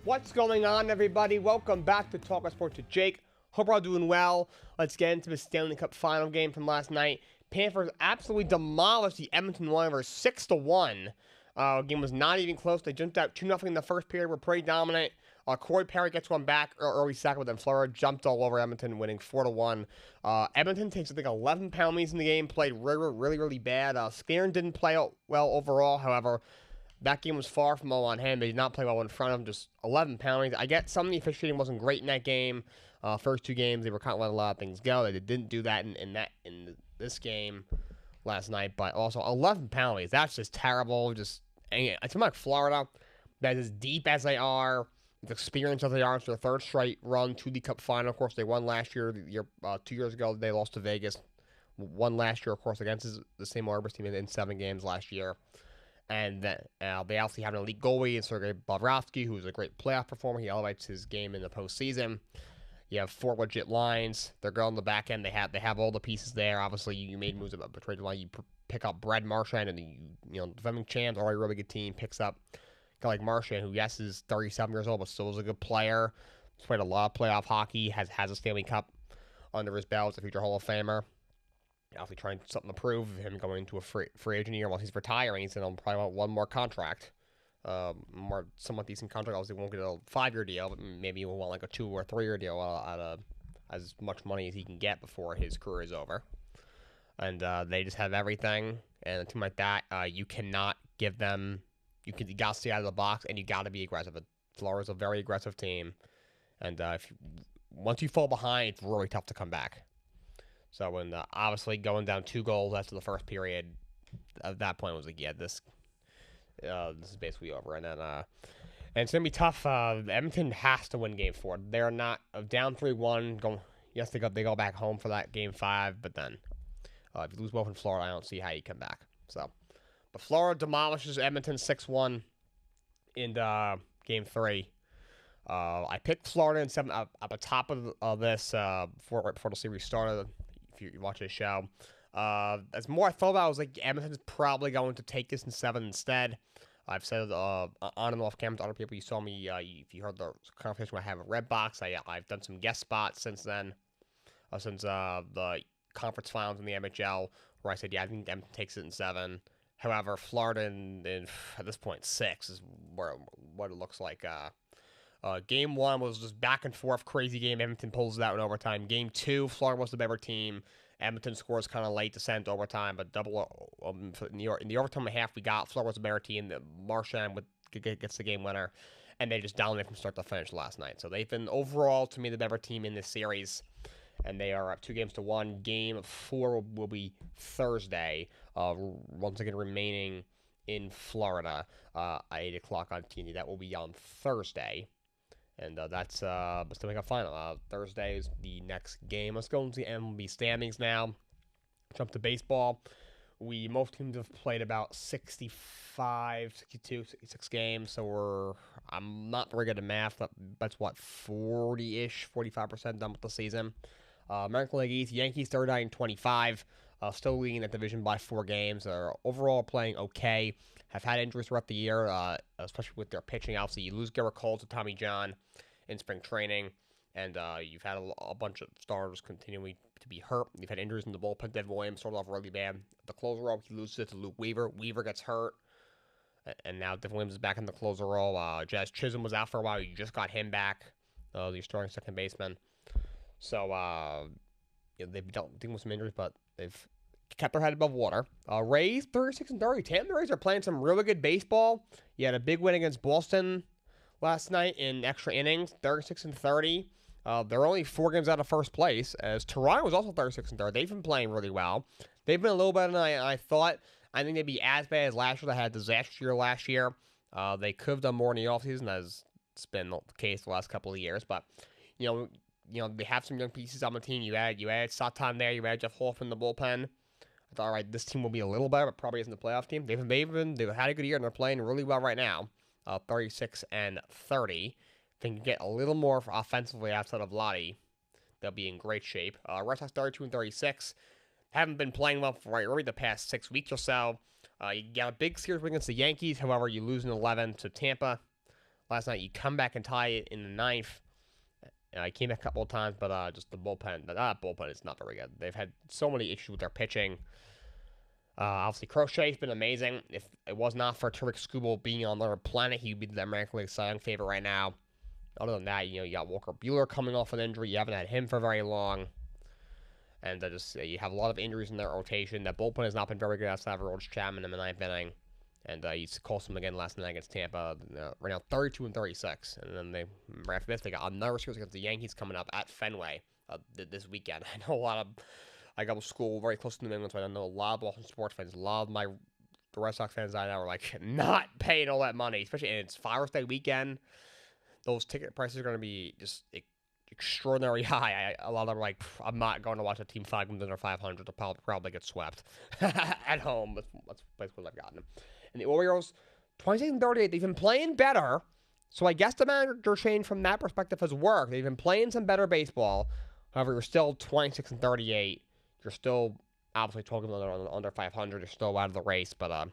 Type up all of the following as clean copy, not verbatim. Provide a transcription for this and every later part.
What's going on, everybody? Welcome back to Talk Sports with Jake. Hope we're all doing well. Let's get into the Stanley Cup final game from last night. Panthers absolutely demolished the Edmonton Oilers 6-1. Game was not even close. They jumped out 2-0 in the first period. Were pretty dominant. Corey Perry gets one back early second, but then Florida jumped all over Edmonton, winning 4-1. Edmonton takes, I think, 11 penalties in the game. Played really bad. Scarin didn't play well overall, however. That game was far from all on him. They did not play well in front of him, just 11 penalties. I get some of the officiating wasn't great in that game. First two games, they were kind of letting a lot of things go. They didn't do that in this game last night, but also 11 penalties. That's just terrible. Just it's like Florida, that as deep as they are, the experience as they are, it's their third straight run to the Cup final. Of course, they won last year. 2 years ago, they lost to Vegas. Won last year, of course, against the same Oilers team in 7 games last year. And then they also have an elite goalie in Sergei Bobrovsky, who's a great playoff performer. He elevates his game in the postseason. You have 4 legit lines. They're going on the back end. They have all the pieces there. Obviously, you made moves about the trade line. You pick up Brad Marchand, and defending champs, already a really good team, picks up a guy like Marchand, who, yes, is 37 years old, but still is a good player. He's played a lot of playoff hockey, has a Stanley Cup under his belt, a future Hall of Famer. Obviously trying something to prove of him going into a free agent year while he's retiring. He's going to probably want one more contract. Somewhat decent contract. Obviously won't get a 5-year deal, but maybe he'll want like a 2 or 3 year deal out of as much money as he can get before his career is over. And they just have everything. And a team like that, you cannot give them. You got to stay out of the box, and you got to be aggressive. Florida's a very aggressive team, and once you fall behind, it's really tough to come back. So when obviously going down 2 goals after the first period, at that point was like, yeah, this is basically over. And then and it's gonna be tough. Edmonton has to win Game 4. They're not down 3-1. Yes, they go back home for that Game 5, but then if you lose both in Florida, I don't see how you come back. So, but Florida demolishes Edmonton 6-1 in Game 3. I picked Florida in 7 at the top of this right before the series started. If you watch the show, as more I thought about, I was like, Edmonton's probably going to take this in 7 instead. I've said on and off camera to other people. You saw me, if you heard the conversation I have at Redbox, I've done some guest spots since then, since the conference finals in the NHL, where I said, yeah, I think Edmonton takes it in 7. However, Florida in at this point 6 is what it looks like. Game 1 was just back and forth, crazy game. Edmonton pulls it out in overtime. Game 2, Florida was the better team. Edmonton scores kind of late to send to overtime, but in the overtime and a half we got, Florida was the better team. Marchand gets the game winner, and they just dominated from start to finish last night. So they've been overall, to me, the better team in this series, and they are up 2-1. Game 4 will be Thursday. Once again, remaining in Florida at 8 o'clock on TNT. That will be on Thursday. And that's Stanley Cup final. Thursday is the next game. Let's go into the MLB standings now. Jump to baseball. Most teams have played about 65, 62, 66 games. So I'm not very good at math. That's what, 40-ish, 45% done with the season. American League East, Yankees 39-25. Still leading that division by 4 games. They're overall playing okay. Have had injuries throughout the year, especially with their pitching. Obviously, you lose Garrett Cole to Tommy John in spring training, and you've had a bunch of starters continuing to be hurt. You've had injuries in the bullpen. Devin Williams started off really bad. The closer role, he loses it to Luke Weaver. Weaver gets hurt, and now Devin Williams is back in the closer role. Jazz Chisholm was out for a while. You just got him back, the starting second baseman. So they've dealt with some injuries, but they've kept their head above water. Rays 36-30. Tampa Rays are playing some really good baseball. You had a big win against Boston last night in extra innings, 36-30. They're only 4 games out of first place, as Toronto was also 36-30. They've been playing really well. They've been a little better than I thought. I think they'd be as bad as last year. They had a disastrous year last year. They could have done more in the offseason, as it's been the case the last couple of years. But, they have some young pieces on the team. You add Satan there. You add Jeff Hoffman in the bullpen. I thought, all right, this team will be a little better, but probably isn't a playoff team. They've had a good year, and they're playing really well right now. 36-30. If they can get a little more offensively outside of Lottie, they'll be in great shape. Red Sox 32-36. Haven't been playing well for really the past 6 weeks or so. You got a big series against the Yankees. However, you lose in 11 to Tampa last night. You come back and tie it in the ninth. He came back a couple of times, but just the bullpen. That bullpen is not very good. They've had so many issues with their pitching. Obviously, Crochet's been amazing. If it was not for Tariq Skubal being on another planet, he'd be the American League Cy Young favorite right now. Other than that, you got Walker Buehler coming off an injury. You haven't had him for very long. And you have a lot of injuries in their rotation. That bullpen has not been very good outside of Roach Chapman in the ninth inning. And you cost them again last night against Tampa. Right now, 32-36. And then right after this, they got another series against the Yankees coming up at Fenway this weekend. I know I go to school very close to New England, so I know a lot of Boston sports fans. A lot of the Red Sox fans I know are not paying all that money, especially and it's Father's Day weekend. Those ticket prices are going to be just extraordinarily high. A lot of them are like, I'm not going to watch a team 5 games under 500. They'll probably get swept at home. That's basically what I've gotten. And the Orioles, 26-38, they've been playing better. So I guess the manager change from that perspective has worked. They've been playing some better baseball. However, you're still 26-38. You're still obviously talking under 500. You're still out of the race. But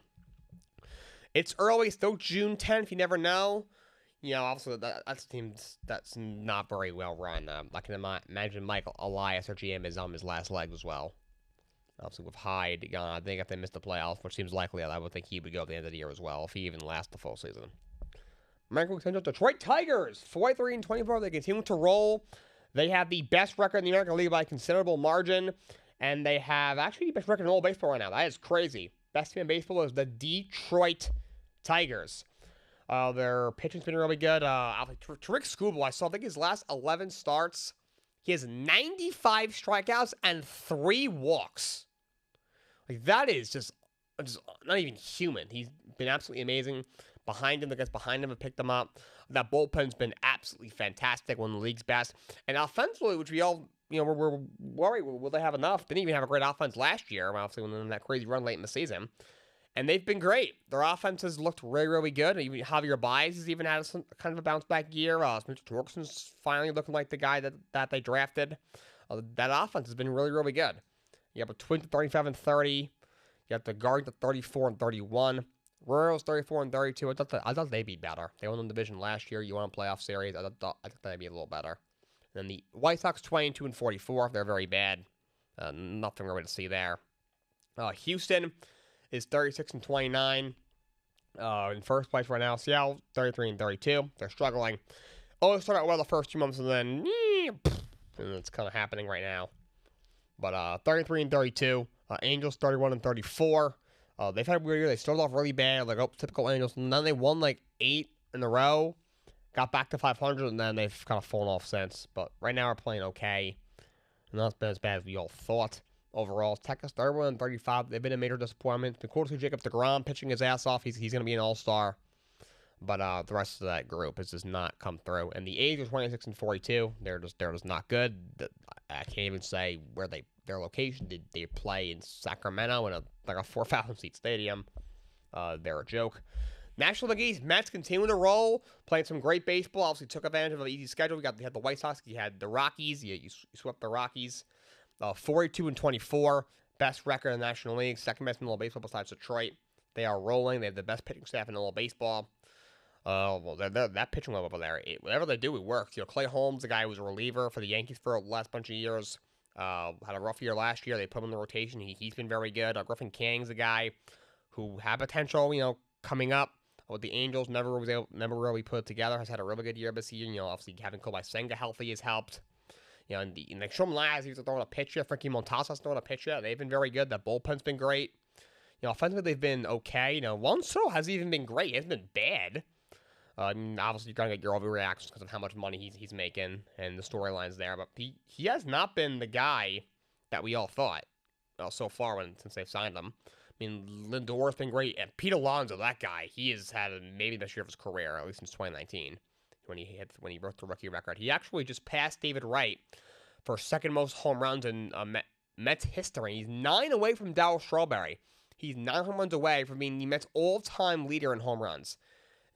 it's early. Still June 10th. You never know. Obviously, that's a team that's not very well run. I can imagine Michael Elias, or GM, is on his last legs as well. Obviously, with Hyde gone, I think if they missed the playoffs, which seems likely, I would think he would go at the end of the year as well, if he even lasts the full season. American League Central, Detroit Tigers, 43-24. They continue to roll. They have the best record in the American League by a considerable margin, and they have actually the best record in all baseball right now. That is crazy. Best team in baseball is the Detroit Tigers. Their pitching's been really good. Tariq Skubal, I think his last 11 starts, he has 95 strikeouts and 3 walks. That is just not even human. He's been absolutely amazing. The guys behind him have picked him up. That bullpen's been absolutely fantastic, one of the league's best. And offensively, which we all, we're worried, will they have enough? They didn't even have a great offense last year, obviously, when they were that crazy run late in the season. And they've been great. Their offense has looked really, really good. Even Javier Baez has even had some kind of a bounce-back year. Smith Torkelson's finally looking like the guy that they drafted. That offense has been really, really good. You have a Twins at 35-30. You have the Guardians at 34-31. Royals 34-32. I thought they'd be better. They won the division last year. You won a playoff series. I thought they'd be a little better. And then the White Sox 22-44. They're very bad. Nothing really to see there. Houston is 36-29. In first place right now. Seattle 33-32. They're struggling. Always start out well the first 2 months, and then it's kind of happening right now. But 33-32. Angels 31-34. They've had a weird year. They started off really bad, typical Angels, and then they won 8 in a row. Got back to 500, and then they've kind of fallen off since. But right now, we're playing okay. Not as bad as we all thought. Overall, Texas 31-35. They've been a major disappointment. It's been cool to see Jacob deGrom pitching his ass off. He's going to be an all-star. But the rest of that group has just not come through. And the A's are 26-42. They're just not good. I can't even say where their location. Did they play in Sacramento in a 4,000-seat stadium? They're a joke. National League East, Mets continue to roll, playing some great baseball. Obviously took advantage of an easy schedule. You had the White Sox. You had the Rockies. You swept the Rockies. 42-24, best record in the National League, second best in all baseball besides Detroit. They are rolling. They have the best pitching staff in all baseball. That pitching level over there, whatever they do, it works. Clay Holmes, the guy who was a reliever for the Yankees for the last bunch of years, had a rough year last year. They put him in the rotation. He's been very good. Griffin Kang's the guy who had potential, coming up with the Angels. Never really put it together. Has had a really good year this year. Obviously having Kobe Senga healthy has helped. And Shum Laz, he's throwing a pitcher. Frankie Montas's throwing a pitcher. They've been very good. That bullpen's been great. Offensively, they've been okay. Juan Soto hasn't even been great. It hasn't been bad. Obviously, you're going to get your overreactions because of how much money he's making and the storylines there. But he has not been the guy that we all thought so far since they've signed him. Lindor's been great. And Pete Alonso, that guy, he has had maybe the best year of his career, at least since 2019. When he broke the rookie record. He actually just passed David Wright for second most home runs in Mets history. He's 9 away from Darryl Strawberry. He's 9 home runs away from being the Mets all-time leader in home runs.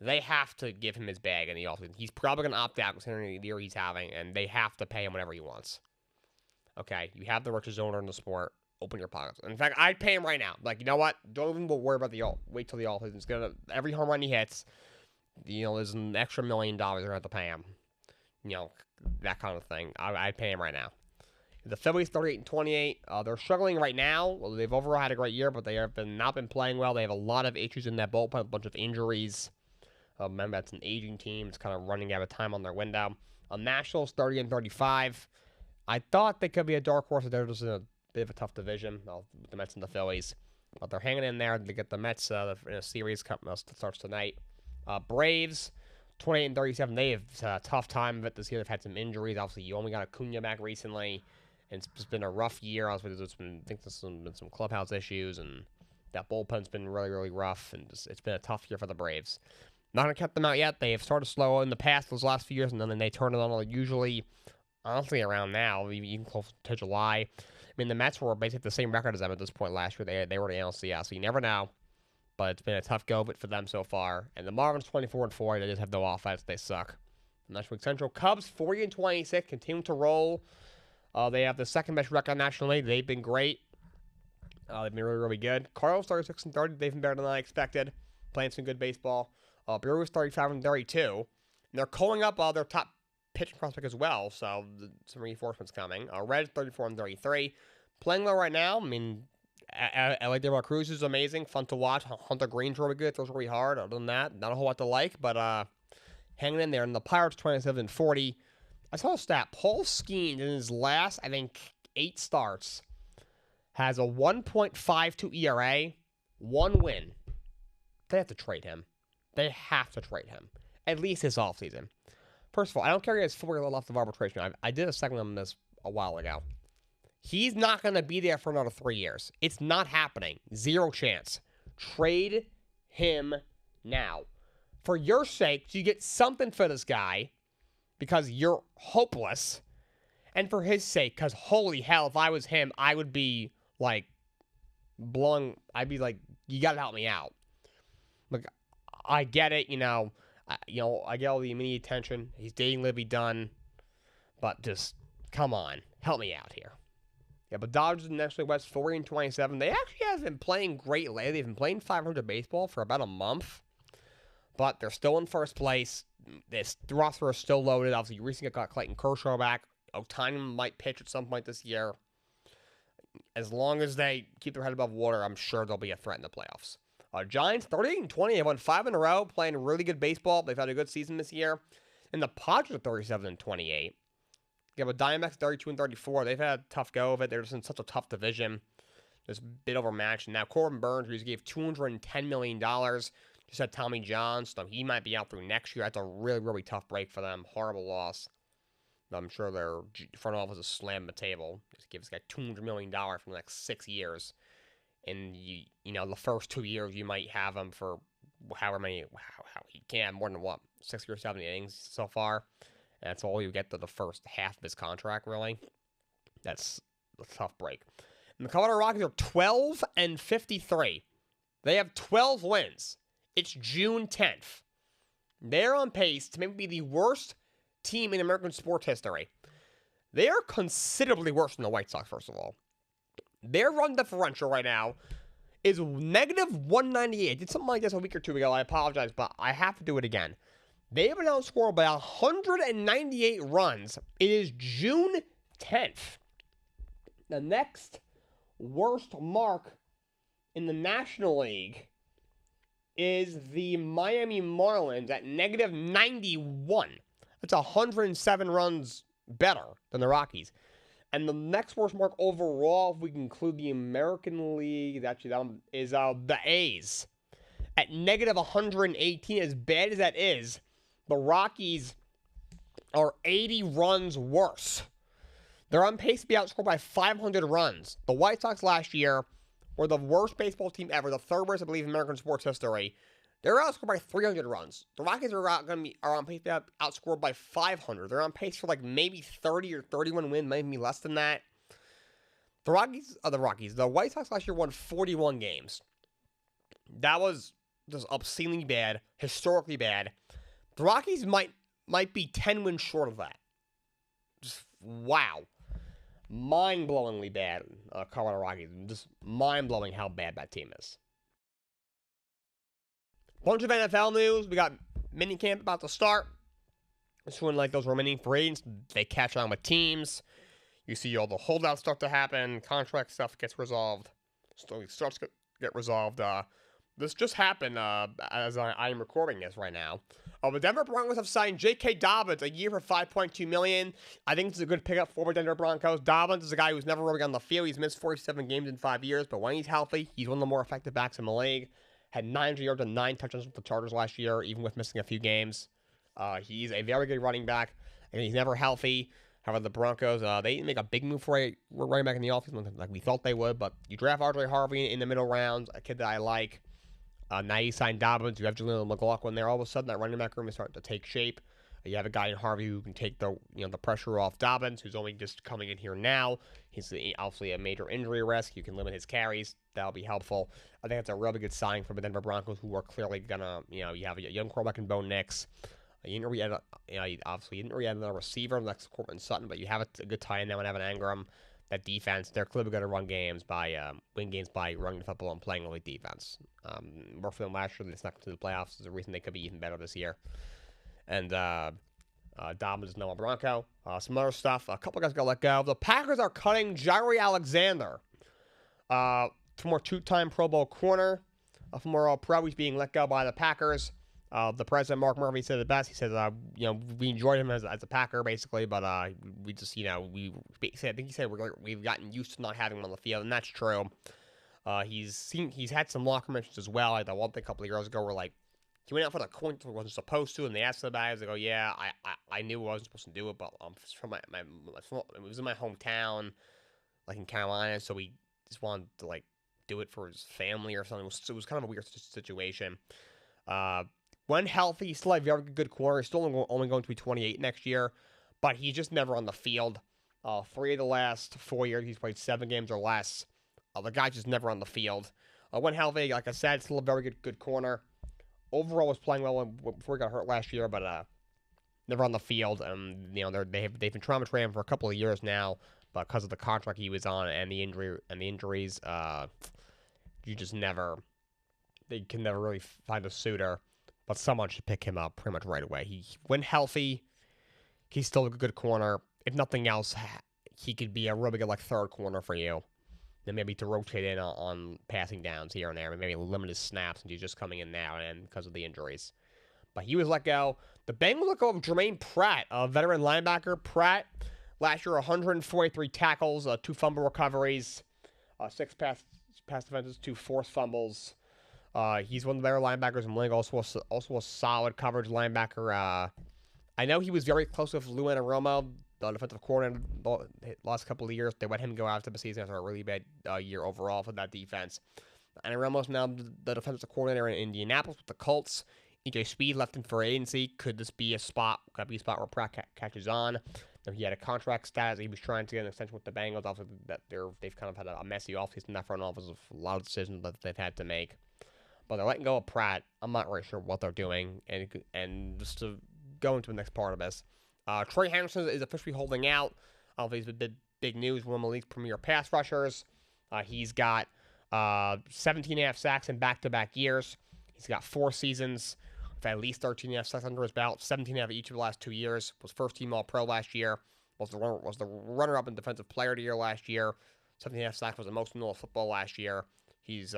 They have to give him his bag in the offseason. He's probably going to opt out considering the year he's having, and they have to pay him whatever he wants. Okay, you have the richest owner in the sport. Open your pockets. In fact, I'd pay him right now. You know what? Don't even worry about wait till the offseason. Every home run he hits, there's an extra $1 million they're going to have to pay him. That kind of thing. I'd pay him right now. The Phillies 38-28. They're struggling right now. Well, they've overall had a great year, but they have not been playing well. They have a lot of issues in that bullpen, a bunch of injuries. Remember, that's an aging team. It's kind of running out of time on their window. Nationals 30-35. I thought they could be a dark horse. They're just in a bit of a tough division, the Mets and the Phillies. But they're hanging in there to get the Mets in a series that starts tonight. Braves 28-37. They have had a tough time of it this year. They've had some injuries. Obviously, you only got Acuna back recently. And it's just been a rough year. I think there's been some clubhouse issues, and that bullpen's been really, really rough. And it's been a tough year for the Braves. Not going to cut them out yet. They have started slow in the past, those last few years, and then they turn it on usually, honestly, around now, even close to July. I mean, the Mets were basically the same record as them at this point last year. They were the NLCS, so you never know. But it's been a tough go for them so far. And the Marlins 24-4, they just have no offense. They suck. National League Central, Cubs 40-26, continue to roll. They have the second best record nationally. They've been great. They've been really, really good. Cardinals 36-30. They've been better than I expected. Playing some good baseball. Brewers 35-32. And they're calling up their top pitching prospect as well, so some reinforcements coming. Reds 34-33. Playing well right now. I mean, LA De La Cruz is amazing, fun to watch. Hunter Green's really good, throws really hard. Other than that, not a whole lot to like, but hanging in there. And the Pirates 27-40. I saw a stat. Paul Skeens in his last, I think, 8 starts has a 1.52 ERA, 1 win. They have to trade him. They have to trade him. At least this offseason. First of all, I don't care if he has 4 years left of arbitration. I did a segment on this a while ago. He's not going to be there for another 3 years. It's not happening. 0 chance. Trade him now. For your sake, so you get something for this guy because you're hopeless. And for his sake, because holy hell, if I was him, I would be like I'd be like, you got to help me out. Look, I get it, I get all the immediate attention. He's dating Libby Dunn. But just, come on. Help me out here. Yeah, but Dodgers and National League West 40-27. They actually have been playing great lately. They've been playing 500 baseball for about a month. But they're still in first place. This roster is still loaded. Obviously, you recently got Clayton Kershaw back. Ohtani might pitch at some point this year. As long as they keep their head above water, I'm sure they'll be a threat in the playoffs. Giants 38-20. They won 5 in a row, playing really good baseball. They've had a good season this year. And the Padres are 37-28. You have a Diamondbacks 32-34. They've had a tough go of it. They're just in such a tough division. Just a bit overmatched. And now Corbin Burns, who gave $210 million, just had Tommy John, so he might be out through next year. That's a really, really tough break for them. Horrible loss. I'm sure their front office is slammed the table. Just give this guy $200 million for the next 6 years. And, the first 2 years, you might have him for however many, how he can, more than 60 or 70 innings so far. And that's all you get to the first half of his contract, really. That's a tough break. And the Colorado Rockies are 12-53. They have 12 wins. It's June 10th. They're on pace to maybe be the worst team in American sports history. They are considerably worse than the White Sox, first of all. Their run differential right now is -198. I did something like this a week or two ago. I apologize, but I have to do it again. They have been outscored by 198 runs. It is June 10th. The next worst mark in the National League is the Miami Marlins at -91. That's 107 runs better than the Rockies. And the next worst mark overall, if we can include the American League, is the A's. At -118, as bad as that is, the Rockies are 80 runs worse. They're on pace to be outscored by 500 runs. The White Sox last year were the worst baseball team ever, the third worst, I believe, in American sports history. They're outscored by 300 runs. The Rockies are on pace to be outscored by 500. They're on pace for maybe 30 or 31 wins, maybe less than that. The White Sox last year won 41 games. That was just obscenely bad, historically bad. The Rockies might be 10 wins short of that. Just wow. Mind-blowingly bad, Colorado Rockies. Just mind-blowing how bad that team is. Bunch of NFL news. We got mini camp about to start. It's when like those remaining free agents, they catch on with teams. You see all the holdouts start to happen. Contract stuff gets resolved. Starts to get resolved. This just happened as I am recording this right now. The Denver Broncos have signed J.K. Dobbins a year for $5.2 million. I think this is a good pickup for the Denver Broncos. Dobbins is a guy who's never really on the field. He's missed 47 games in 5 years, but when he's healthy, he's one of the more effective backs in the league. Had 900 yards and 9 touchdowns with the Chargers last year, even with missing a few games. He's a very good running back, and he's never healthy. However, the Broncos, they didn't make a big move for running back in the offseason like we thought they would, but you draft R.J. Harvey in the middle rounds, a kid that I like. Now you sign Dobbins, you have Julian McLaughlin there. All of a sudden, that running back room is starting to take shape. You have a guy in Harvey who can take the pressure off Dobbins, who's only just coming in here now. He's obviously a major injury risk. You can limit his carries. That'll be helpful. I think that's a really good sign for the Denver Broncos, who are clearly gonna, you have a young quarterback in Bo Nix. You didn't really add another receiver next to Courtland Sutton, but you have a good tie-in now and Evan Engram. That defense, they're clearly going to win games by running the football and playing elite defense. Worked for them last year. They snuck into the playoffs. There's a reason they could be even better this year. And Dobbins is Noah Bronco. Some other stuff. A couple guys got let go. The Packers are cutting Jaire Alexander, former two-time Pro Bowl corner, former All-Pro. He's being let go by the Packers. The president, Mark Murphy, said it best. He said, we enjoyed him as a Packer, basically, but we just, I think he said we've gotten used to not having him on the field, and that's true. He's had some locker mentions as well. Like the one thing a couple of years ago where, like, he went out for the coin he wasn't supposed to, and they asked him about it. They go, yeah, I knew I wasn't supposed to do it, but from it was in my hometown, like in Carolina, so we just wanted to, like, do it for his family or something. It was kind of a weird situation. When healthy, he's still a very good corner. He's still only going to be 28 next year, but he's just never on the field. 3 of the last 4 years, he's played 7 games or less. The guy's just never on the field. When healthy, like I said, still a very good corner. Overall, was playing well before he got hurt last year, but never on the field. They've been trying to trade him for a couple of years now, but because of the contract he was on and the injuries, they can never really find a suitor. But someone should pick him up pretty much right away. When healthy, he's still a good corner. If nothing else, he could be a really good third corner for you. Then maybe to rotate in on passing downs here and there. Maybe limit his snaps since he's just coming in now and because of the injuries. But he was let go. The Bengals let go of Jermaine Pratt, a veteran linebacker. Pratt, last year, 143 tackles, 2 fumble recoveries, 6 pass defenses, 2 forced fumbles. He's one of the better linebackers in the league, also a solid coverage linebacker. I know he was very close with Lou Anarumo, the defensive coordinator, the last couple of years. They let him go after the season after a really bad year overall for that defense. Anarumo's now the defensive coordinator in Indianapolis with the Colts. E.J. Speed left him for agency. Could this be a spot? Could be a spot where Pratt catches on? He had a contract status. He was trying to get an extension with the Bengals. Also, that they've kind of had a messy offseason in that front office of a lot of decisions that they've had to make. But they're letting go of Pratt. I'm not really sure what they're doing. And just to go into the next part of this, Trey Henderson is officially holding out. He's been big news. One of the league's premier pass rushers. He's got 17.5 sacks in back-to-back years. He's got 4 seasons with at least 13.5 sacks under his belt. 17.5 each of the last 2 years. Was first-team All-Pro last year. Was the runner-up in Defensive Player of the Year last year. 17.5 sacks was the most in all of football last year. He's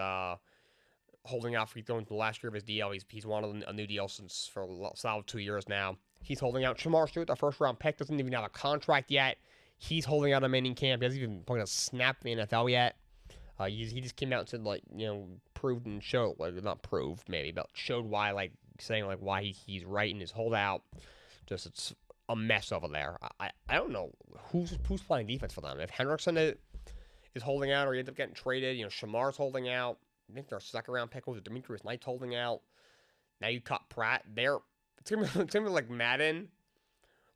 holding out for going to the last year of his deal. He's wanted a new deal for a solid 2 years now. He's holding out. Shamar Stewart, the first-round pick, doesn't even have a contract yet. He's holding out a mining camp. He hasn't even played a snap in the NFL yet. He just came out and said, proved and showed, not proved maybe, but showed why, saying why he's right in his holdout. Just it's a mess over there. I don't know who's playing defense for them. If Henderson is holding out or he ends up getting traded, Shamar's holding out. I think their second-round pick was Demetrius Knight's holding out. Now you cut Pratt. It's gonna be like Madden,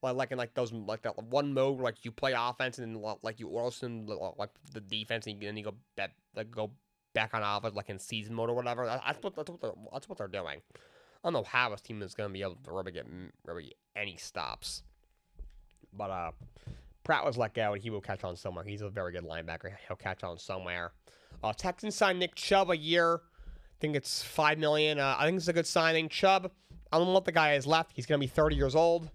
like in that one mode where you play offense and then you loosen the defense and then you go back on offense in season mode or whatever. That's what they're doing. I don't know how this team is gonna be able to really get any stops. But Pratt was let go and he will catch on somewhere. He's a very good linebacker. He'll catch on somewhere. Texans signed Nick Chubb a year. I think it's $5 million. I think it's a good signing. Chubb, I don't know what the guy has left. He's going to be 30 years old.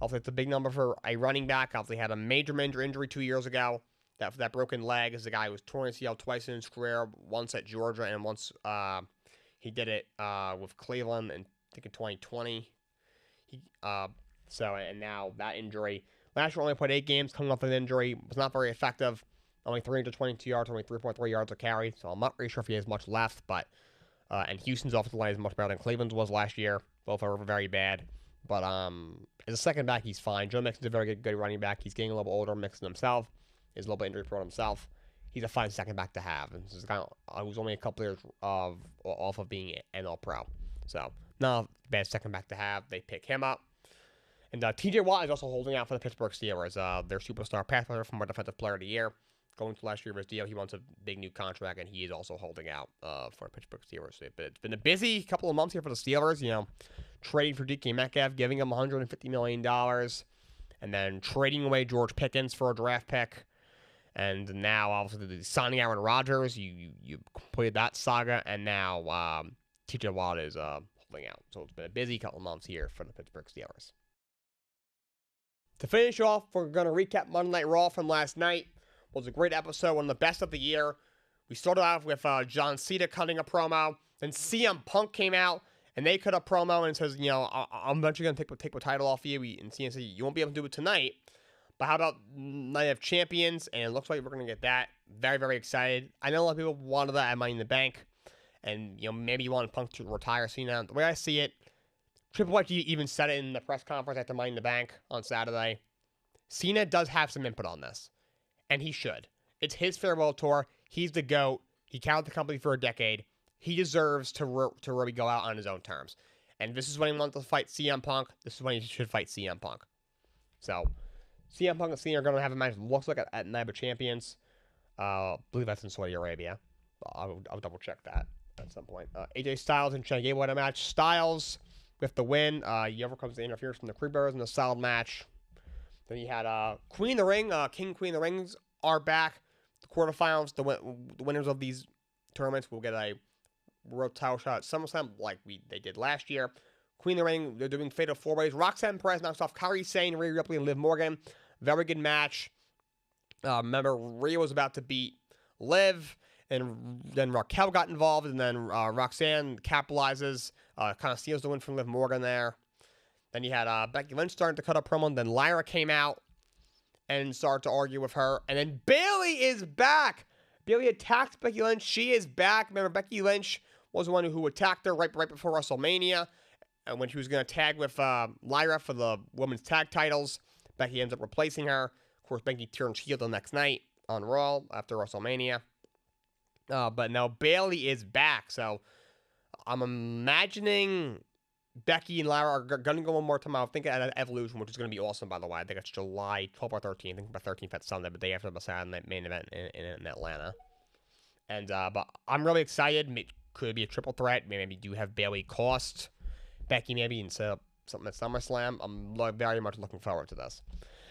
Obviously, it's a big number for a running back. Obviously, had a major injury 2 years ago. That broken leg is the guy who was torn ACL twice in his career, once at Georgia and once he did it with Cleveland, and I think in 2020. And now that injury. Last year only played 8 games coming off an injury. Was not very effective. Only 322 yards, only 3.3 yards a carry. So I'm not really sure if he has much left. But and Houston's offensive line is much better than Cleveland's was last year. Both are very bad. But as a second back, he's fine. Joe Mixon's a very good running back. He's getting a little older. Mixon himself is a little bit injury prone himself. He's a fine second back to have. And this is kind of who's only a couple years off of being an All-Pro. So not a bad second back to have. They pick him up. And T.J. Watt is also holding out for the Pittsburgh Steelers. Their superstar pass rusher from our Defensive Player of the Year. Going to last year of his deal, he wants a big new contract, and he is also holding out for the Pittsburgh Steelers. But it's been a busy couple of months here for the Steelers. You know, trading for DK Metcalf, giving him $150 million, and then trading away George Pickens for a draft pick. And now, obviously, signing Aaron Rodgers, you completed that saga, and now T.J. Watt is holding out. So it's been a busy couple of months here for the Pittsburgh Steelers. To finish off, we're going to recap Monday Night Raw from last night. It was a great episode, one of the best of the year. We started off with John Cena cutting a promo. Then CM Punk came out, and they cut a promo and says, you know, I'm eventually going to take the title off of you. And Cena said, you won't be able to do it tonight. But how about Night of Champions? And it looks like we're going to get that. Very, very excited. I know a lot of people wanted that at Money in the Bank. And, you know, maybe you wanted Punk to retire Cena. The way I see it, Triple H even said it in the press conference after Money in the Bank on Saturday. Cena does have some input on this, and he should. It's his farewell tour. He's the GOAT. He carried the company for a decade. He deserves to really go out on his own terms. And this is when he wants to fight CM Punk. This is when he should fight CM Punk. So, CM Punk and Cena are going to have a match, looks like, at Night of Champions. I believe that's in Saudi Arabia. I'll double check that at some point. AJ Styles and Chad Gable had a match. Styles with the win. He overcomes the interference from the Creepers in a solid match. Then you had Queen of the Ring. King Queen of the Rings are back. The quarterfinals, the winners of these tournaments will get a world title shot at SummerSlam like they did last year. Queen of the Ring, they're doing Fatal 4-Ways. Roxanne Perez knocks off Kairi Sane, Rhea Ripley, and Liv Morgan. Very good match. Remember, Rhea was about to beat Liv, and then Raquel got involved, and then Roxanne capitalizes, kind of steals the win from Liv Morgan there. Then you had Becky Lynch starting to cut a promo. Then Lyra came out and started to argue with her. And then Bayley is back. Bayley attacked Becky Lynch. She is back. Remember, Becky Lynch was the one who attacked her right before WrestleMania. And when she was going to tag with Lyra for the women's tag titles, Becky ends up replacing her. Of course, Becky turns heel the next night on Raw after WrestleMania. But now Bayley is back. So I'm imagining Becky and Lyra are going to go one more time. I think at Evolution, which is going to be awesome, by the way. I think it's July 12th or 13th. I think about 13th at Sunday, but the day after the Saturday main event in Atlanta. And but I'm really excited. Could be a triple threat. Maybe do have Bayley cost Becky maybe and set up something at SummerSlam. I'm very much looking forward to this.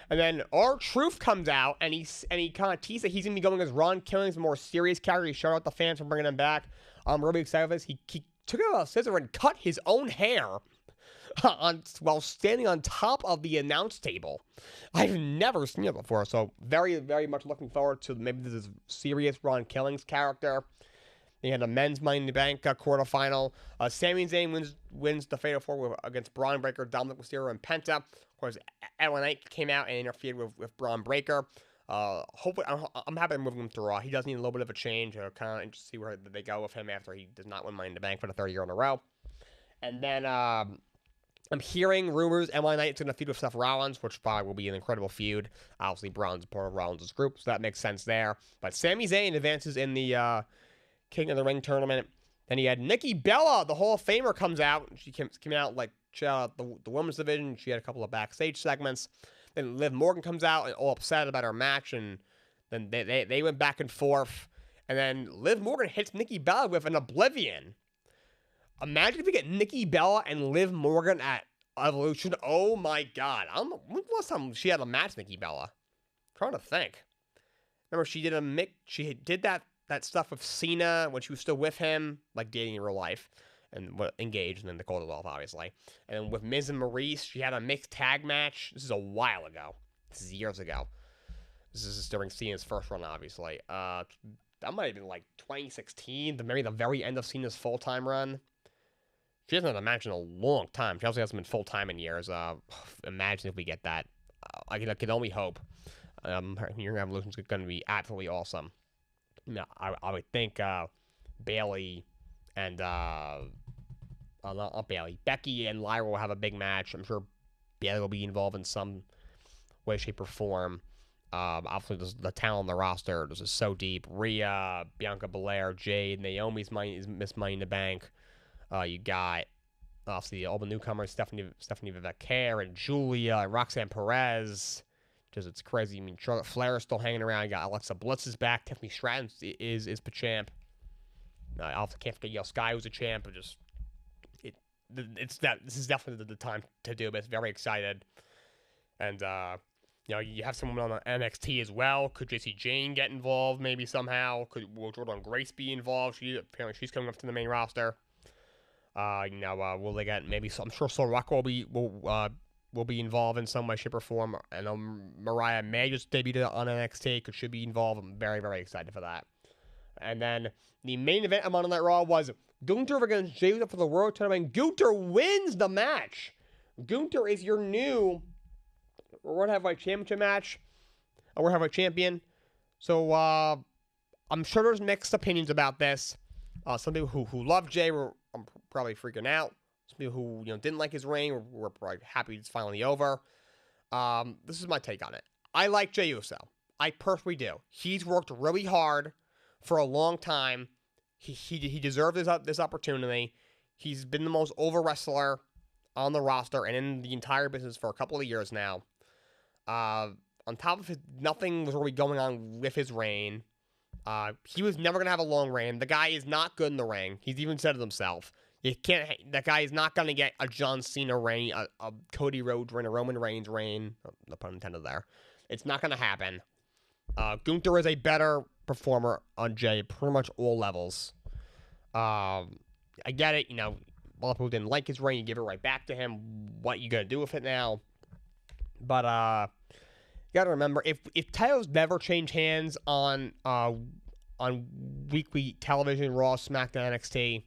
And then R-Truth comes out, and he kind of teased that he's going to be going as Ron Killing's more serious character. He showed out the fans for bringing him back. I'm really excited for this. He took out a scissor and cut his own hair while standing on top of the announce table. I've never seen it before, so very, very much looking forward to maybe this is serious Ron Killing's character. They had a men's Money in the Bank quarterfinal. Sami Zayn wins the Fatal 4 against Braun Breaker, Dominic Mysterio, and Penta. Of course, LA Knight came out and interfered with Braun Breaker. Hopefully, I'm happy I'm moving him to Raw. He does need a little bit of a change. Kind of interested to see where they go with him after he does not win Money in the Bank for the third year in a row. And then I'm hearing rumors LA Knight's going to feud with Seth Rollins, which probably will be an incredible feud. Obviously, Braun's part of Rollins' group, so that makes sense there. But Sami Zayn advances in the King of the Ring tournament. Then he had Nikki Bella, the Hall of Famer, comes out. She came out like she had the women's division. She had a couple of backstage segments. Then Liv Morgan comes out and all upset about her match, and then they went back and forth. And then Liv Morgan hits Nikki Bella with an Oblivion. Imagine if we get Nikki Bella and Liv Morgan at Evolution. Oh my God! When was the last time she had a match, Nikki Bella? I'm trying to think. Remember, she did that stuff with Cena when she was still with him, like dating in real life. and engaged, and then they called it off, obviously. And then with Miz and Maurice, she had a mixed tag match. This is a while ago. This is years ago. This is during Cena's first run, obviously. That might have been like 2016, maybe the very end of Cena's full-time run. She hasn't had a match in a long time. She also hasn't been full-time in years. Imagine if we get that. I can only hope. Your Evolution is going to be absolutely awesome. Now, I would think Bayley and not Bayley, Becky and Lyra will have a big match. I'm sure Bayley will be involved in some way, shape, or form. Obviously, the talent on the roster is so deep. Rhea, Bianca Belair, Jade, Naomi's Miss Money in the Bank. You got obviously all the newcomers, Stephanie Vivek and Julia and Roxanne Perez. Just it's crazy. I mean, Charlotte Flair is still hanging around. You got Alexa Bliss is back. Tiffany Stratton is the champ. I also can't forget Io Sky who's a champ. But just this is definitely the time to do it. It's very excited. And you have someone on NXT as well. Could JC Jane get involved maybe somehow? Will Jordan Grace be involved? Apparently she's coming up to the main roster. Will they get maybe? I'm sure Sol Rock will be involved in some way, shape, or form. I know Mariah May just debuted on NXT. Should be involved. I'm very, very excited for that. And then the main event on Monday Night Raw was Gunther against Jey Uso for the World Title, and Gunther wins the match. Gunther is your new World Heavyweight Championship match. A World Heavyweight Champion. So I'm sure there's mixed opinions about this. Some people who love Jey were probably freaking out. Some people who didn't like his reign were probably happy it's finally over. This is my take on it. I like Jey Uso. I personally do. He's worked really hard for a long time. He deserved this opportunity. He's been the most over wrestler on the roster and in the entire business for a couple of years now. On top of it, nothing was really going on with his reign. He was never going to have a long reign. The guy is not good in the ring. He's even said it himself. That guy is not going to get a John Cena reign, a Cody Rhodes reign, a Roman Reigns reign. No pun intended there. It's not going to happen. Gunther is a better performer on Jey, pretty much all levels. I get it. A lot of people didn't like his reign. You give it right back to him. What you going to do with it now? But you got to remember, if titles never change hands on weekly television, Raw, SmackDown, NXT,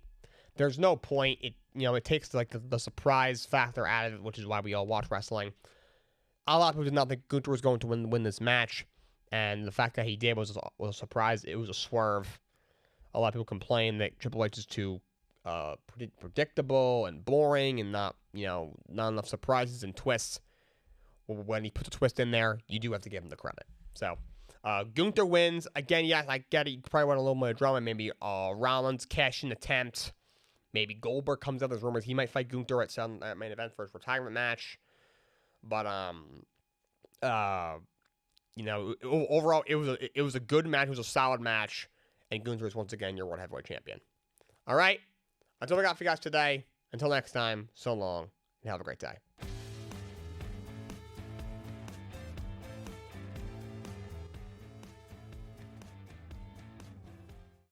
there's no point. It takes the surprise factor out of it, which is why we all watch wrestling. A lot of people did not think Gunther was going to win this match, and the fact that he did was a surprise. It was a swerve. A lot of people complain that Triple H is too predictable and boring, and not enough surprises and twists. When he puts a twist in there, you do have to give him the credit. So, Gunther wins. Again, yes, I get it. You probably want a little more drama. Maybe Rollins cash-in attempt. Maybe Goldberg comes out. There's rumors he might fight Gunther at some main event for his retirement match. But, overall, it was a good match. It was a solid match. And Gunther is once again your World Heavyweight Champion. All right? That's all I got for you guys today. Until next time, so long, and have a great day.